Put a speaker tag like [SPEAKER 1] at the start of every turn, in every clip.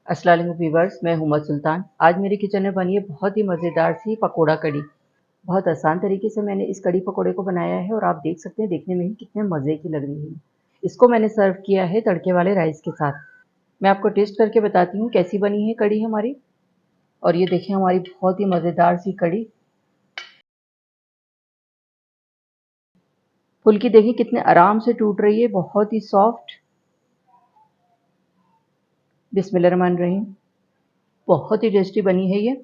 [SPEAKER 1] अस्सलाम वालेकुम व्यूअर्स, मैं हुमा सुल्तान। आज मेरे किचन में बनी है बहुत ही मज़ेदार सी पकोड़ा कड़ी। बहुत आसान तरीके से मैंने इस कड़ी पकोड़े को बनाया है और आप देख सकते हैं देखने में ही कितने मज़े की लग रही है। इसको मैंने सर्व किया है तड़के वाले राइस के साथ। मैं आपको टेस्ट करके बताती हूँ कैसी बनी है कड़ी हमारी। और ये देखिए हमारी बहुत ही मज़ेदार सी कड़ी। फुल्की देखिए कितने आराम से टूट रही है, बहुत ही सॉफ्ट। बिस्मिल्लाहिर्रहमानिर्रहीम। बहुत ही टेस्टी बनी है ये।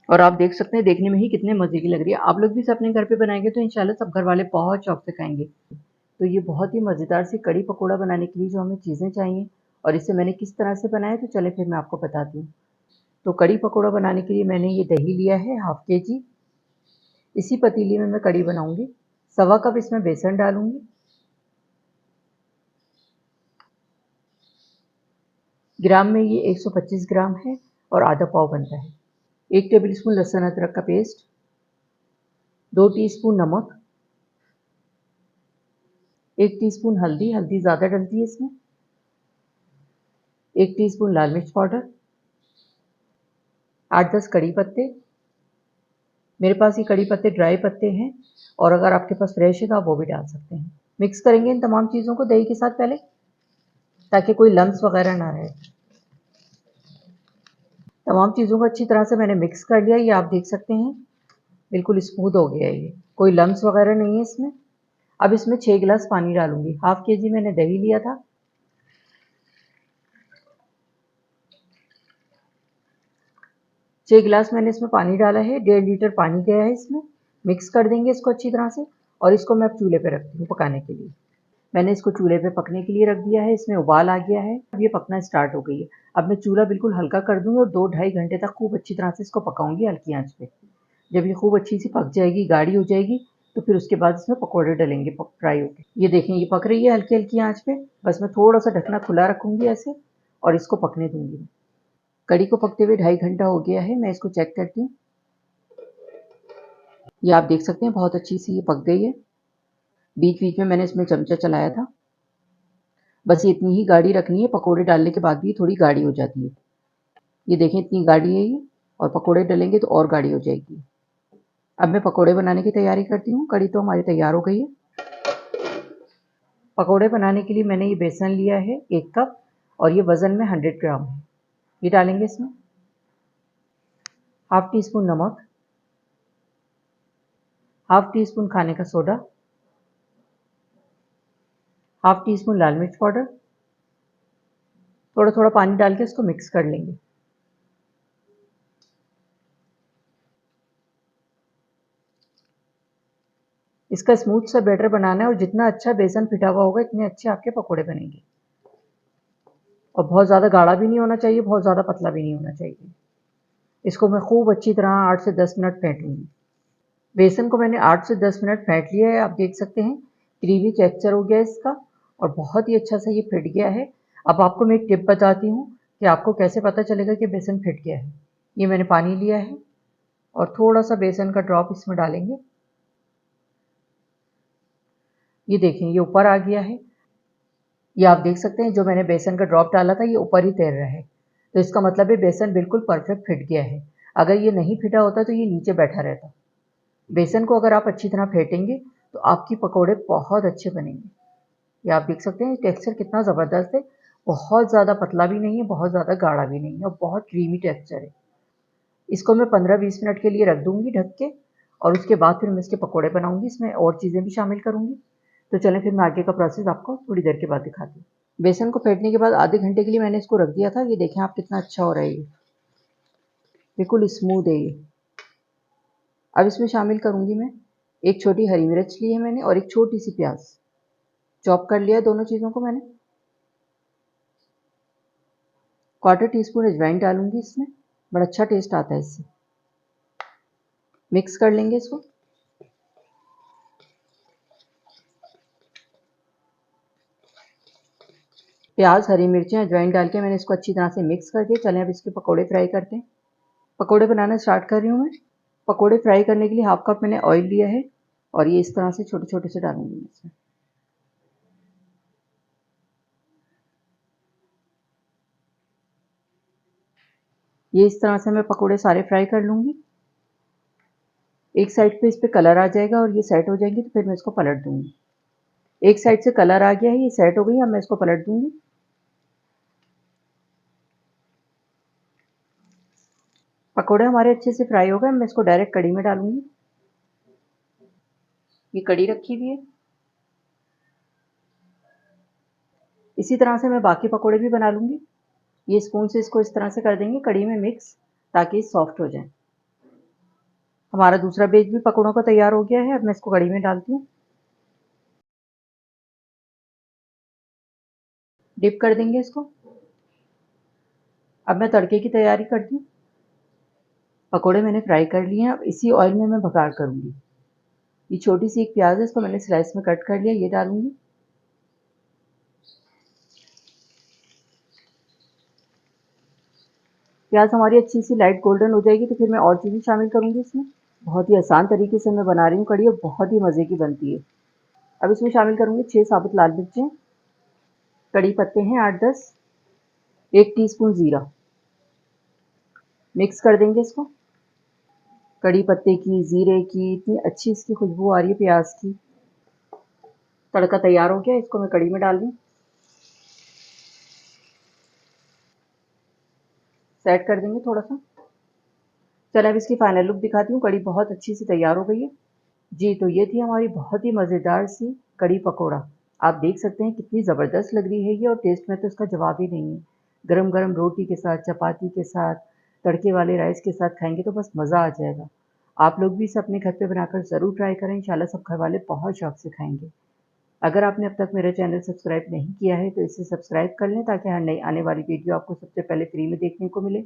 [SPEAKER 1] और आप देख सकते हैं देखने में ही कितने मज़े की लग रही है। आप लोग भी इसे अपने घर पे बनाएंगे तो इंशाल्लाह सब घर वाले बहुत शौक से खाएंगे। तो ये बहुत ही मज़ेदार सी कड़ी पकोड़ा बनाने के लिए जो हमें चीज़ें चाहिए और इसे मैंने किस तरह से बनाया तो चले फिर मैं आपको बताती हूँ। तो कड़ी पकोड़ा बनाने के लिए मैंने ये दही लिया है हाफ केजी। इसी पतीली में मैं कड़ी बनाऊंगी। सवा कप इसमें बेसन डालूंगी। ग्राम में ये 125 ग्राम है और आधा पाव बनता है। 1 टेबल स्पून लहसुन अदरक का पेस्ट, 2 टीस्पून नमक, 1 टीस्पून हल्दी, हल्दी ज़्यादा डलती है इसमें, 1 टीस्पून लाल मिर्च पाउडर, 8-10 कड़ी पत्ते। मेरे पास ये कड़ी पत्ते ड्राई पत्ते हैं और अगर आपके पास फ्रेश है तो आप वो भी डाल सकते हैं। मिक्स करेंगे इन तमाम चीज़ों को दही के साथ पहले, ताकि कोई लम्स वगैरह ना रहे। तमाम चीज़ों को अच्छी तरह से मैंने मिक्स कर लिया। ये आप देख सकते हैं बिल्कुल स्मूथ हो गया है ये, कोई लम्स वगैरह नहीं है इसमें। अब इसमें 6 गिलास पानी डालूंगी। हाफ केजी मैंने दही लिया था। 6 गिलास मैंने इसमें पानी डाला है, 1.5 लीटर पानी गया है इसमें। मिक्स कर देंगे इसको अच्छी तरह से और इसको मैं अब चूल्हे पे रखती हूँ पकाने के लिए। मैंने इसको चूल्हे पे पकने के लिए रख दिया है। इसमें उबाल आ गया है, अब ये पकना स्टार्ट हो गई है। अब मैं चूल्हा बिल्कुल हल्का कर दूंगी और 2-2.5 घंटे तक खूब अच्छी तरह से इसको पकाऊंगी हल्की आंच पे। जब ये खूब अच्छी सी पक जाएगी, गाढ़ी हो जाएगी, तो फिर उसके बाद इसमें पकौड़े डलेंगे फ्राई होके। ये देखें ये पक रही है हल्की हल्की आंच पे। बस मैं थोड़ा सा ढकना खुला रखूंगी ऐसे और इसको पकने दूंगी। कड़ी को पकते हुए 2.5 घंटा हो गया है। मैं इसको चेक करती हूँ। ये आप देख सकते हैं बहुत अच्छी सी ये पक गई है। बीच बीच में मैंने इसमें चमचा चलाया था। बस ये इतनी ही गाढ़ी रखनी है, पकोड़े डालने के बाद भी थोड़ी गाढ़ी हो जाती है। ये देखें इतनी गाढ़ी है ये, और पकोड़े डलेंगे तो और गाढ़ी हो जाएगी। अब मैं पकोड़े बनाने की तैयारी करती हूँ। कड़ी तो हमारी तैयार हो गई है। पकोड़े बनाने के लिए मैंने ये बेसन लिया है 1 कप और ये वज़न में 100 ग्राम है। ये डालेंगे इसमें। हाफ टी स्पून नमक, हाफ टी स्पून खाने का सोडा, हाफ टी स्पून लाल मिर्च पाउडर। थोड़ा थोड़ा पानी डाल के इसको मिक्स कर लेंगे। इसका स्मूथ सा बैटर बनाना है और जितना अच्छा बेसन फिटा हुआ होगा इतने अच्छे आपके पकोड़े बनेंगे। और बहुत ज़्यादा गाढ़ा भी नहीं होना चाहिए, बहुत ज़्यादा पतला भी नहीं होना चाहिए। इसको मैं खूब अच्छी तरह 8 से 10 मिनट फेंटूंगी। बेसन को मैंने 8 से 10 मिनट फेंट लिया है। आप देख सकते हैं क्रीमी टेक्सचर हो गया इसका और बहुत ही अच्छा सा ये फिट गया है। अब आपको मैं एक टिप बताती हूँ कि आपको कैसे पता चलेगा कि बेसन फिट गया है। ये मैंने पानी लिया है और थोड़ा सा बेसन का ड्रॉप इसमें डालेंगे। ये देखें ये ऊपर आ गया है। ये आप देख सकते हैं जो मैंने बेसन का ड्रॉप डाला था ये ऊपर ही तैर रहा है। तो इसका मतलब है बेसन बिल्कुल परफेक्ट फिट गया है। अगर ये नहीं फिटा होता तो ये नीचे बैठा रहता। बेसन को अगर आप अच्छी तरह फेंटेंगे तो आपकी पकोड़े बहुत अच्छे बनेंगे। ये आप देख सकते हैं टेक्सचर कितना ज़बरदस्त है। बहुत ज़्यादा पतला भी नहीं है, बहुत ज़्यादा गाढ़ा भी नहीं है और बहुत क्रीमी टेक्सचर है। इसको मैं 15-20 मिनट के लिए रख दूंगी ढक के और उसके बाद फिर मैं इसके पकोड़े बनाऊंगी। इसमें और चीज़ें भी शामिल करूंगी। तो चलें फिर मैं आगे का प्रोसेस आपको थोड़ी देर के बाद दिखाती हूँ। बेसन को फेंटने के बाद आधे घंटे के लिए मैंने इसको रख दिया था। ये देखें आप कितना अच्छा हो रहा है ये, बिल्कुल स्मूथ है ये। अब इसमें शामिल करूंगी मैं एक छोटी हरी मिर्च ली है मैंने और एक छोटी सी प्याज चॉप कर लिया है। दोनों चीज़ों को मैंने 1/4 टीस्पून अजवाइन डालूंगी इसमें। बड़ा अच्छा टेस्ट आता है इससे। मिक्स कर लेंगे इसको। प्याज, हरी मिर्चें, अजवाइन डाल के मैंने इसको अच्छी तरह से मिक्स कर दिया। चलें अब इसके पकोड़े फ्राई करते हैं। पकोड़े बनाना स्टार्ट कर रही हूँ मैं। पकोड़े फ्राई करने के लिए हाफ कप मैंने ऑयल लिया है और ये इस तरह से छोटे छोटे से डालूंगी मैं इसमें। ये इस तरह से मैं पकोड़े सारे फ्राई कर लूँगी। एक साइड पे इस पे कलर आ जाएगा और ये सेट हो जाएंगी, तो फिर मैं इसको पलट दूँगी। एक साइड से कलर आ गया है, ये सेट हो गई, अब मैं इसको पलट दूँगी। पकोड़े हमारे अच्छे से फ्राई हो गए, मैं इसको डायरेक्ट कढ़ी में डालूँगी। ये कढ़ी रखी हुई है। इसी तरह से मैं बाकी पकोड़े भी बना लूँगी। ये स्पून से इसको इस तरह से कर देंगे कढ़ी में मिक्स, ताकि सॉफ्ट हो जाए। हमारा दूसरा बैच भी पकोड़ों का तैयार हो गया है, अब मैं इसको कढ़ी में डालती हूँ। डिप कर देंगे इसको। अब मैं तड़के की तैयारी करती हूँ। पकोड़े मैंने फ्राई कर लिए हैं, अब इसी ऑयल में मैं बघार करूँगी। ये छोटी सी एक प्याज है, इसको मैंने स्लाइस में कट कर लिया, ये डालूँगी। प्याज हमारी अच्छी सी लाइट गोल्डन हो जाएगी, तो फिर मैं और चीज़ें शामिल करूँगी इसमें। बहुत ही आसान तरीके से मैं बना रही हूँ कढ़ी और बहुत ही मज़े की बनती है। अब इसमें शामिल करूँगी 6 साबुत लाल मिर्चें, कड़ी पत्ते हैं 8-10, 1 टीस्पून ज़ीरा। मिक्स कर देंगे इसको। कड़ी पत्ते की, ज़ीरे की इतनी अच्छी इसकी खुशबू आ रही है प्याज की। तड़का तैयार हो गया, इसको मैं कढ़ी में डाल दूँ। सेट कर देंगे थोड़ा-सा। चलिए अब इसकी फाइनल लुक दिखाती हूँ। कढ़ी बहुत अच्छी सी तैयार हो गई है। जी, तो ये थी हमारी बहुत ही मज़ेदार सी कढ़ी पकोड़ा। आप देख सकते हैं कितनी ज़बरदस्त लग रही है ये, और टेस्ट में तो इसका जवाब ही नहीं है। गरम-गरम रोटी के साथ, चपाती के साथ, तड़के वाले राइस के साथ खाएँगे तो बस मज़ा आ जाएगा। आप लोग भी इसे अपने घर पे बनाकर ज़रूर ट्राई करें, इंशाल्लाह सब घरवाले बहुत शौक से खाएँगे। अगर आपने अब तक मेरा चैनल सब्सक्राइब नहीं किया है तो इसे सब्सक्राइब कर लें, ताकि हर नई आने वाली वीडियो आपको सबसे पहले फ्री में देखने को मिले।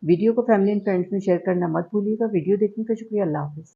[SPEAKER 1] वीडियो को फैमिली एंड फ्रेंड्स में शेयर करना मत भूलिएगा। वीडियो देखने का शुक्रिया। अल्लाह हाफ़िज़।